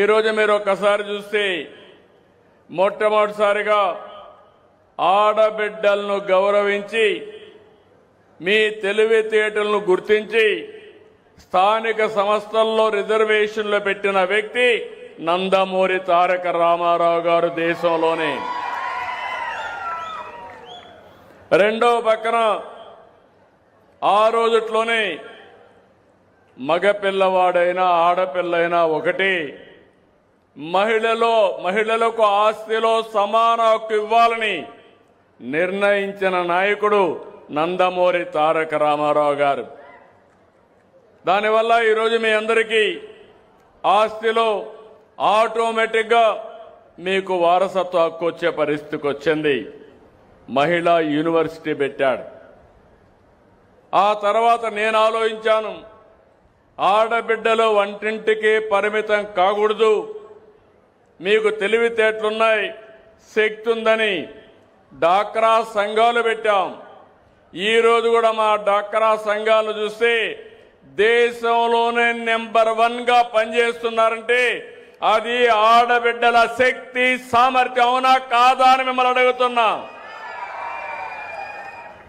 ఈరోజు మీరు ఒక్కసారి చూస్తే మొట్టమొదటిసారిగా ఆడబిడ్డలను గౌరవించి మీ తెలివితేటలను గుర్తించి స్థానిక సంస్థల్లో రిజర్వేషన్లు పెట్టిన వ్యక్తి నందమూరి తారక రామారావు గారు దేశంలోనే. రెండో పక్కన ఆ రోజుట్లోనే మగపిల్లవాడైనా ఆడపిల్లైనా ఒకటి, మహిళలకు ఆస్తిలో సమాన హక్కు ఇవ్వాలని నిర్ణయించిన నాయకుడు నందమూరి తారక రామారావు గారు. దానివల్ల ఈరోజు మీ అందరికీ ఆస్తిలో ఆటోమేటిక్గా మీకు వారసత్వ హక్కు వచ్చే పరిస్థితికి వచ్చింది. మహిళా యూనివర్సిటీ పెట్టాడు. ఆ తర్వాత నేను ఆలోచించాను, ఆడబిడ్డలు వంటింటికి పరిమితం కాకూడదు, మీకు తెలివితేటలున్నాయి, శక్తి ఉందని డాక్రా సంఘాలు పెట్టాం. ఈరోజు కూడా మా డాక్రా సంఘాలు చూస్తే దేశంలోనే నెంబర్ 1గా పనిచేస్తున్నారంటే అది ఆడబిడ్డల శక్తి సామర్థ్యం అవునా కాదా అని మిమ్మల్ని అడుగుతున్నా.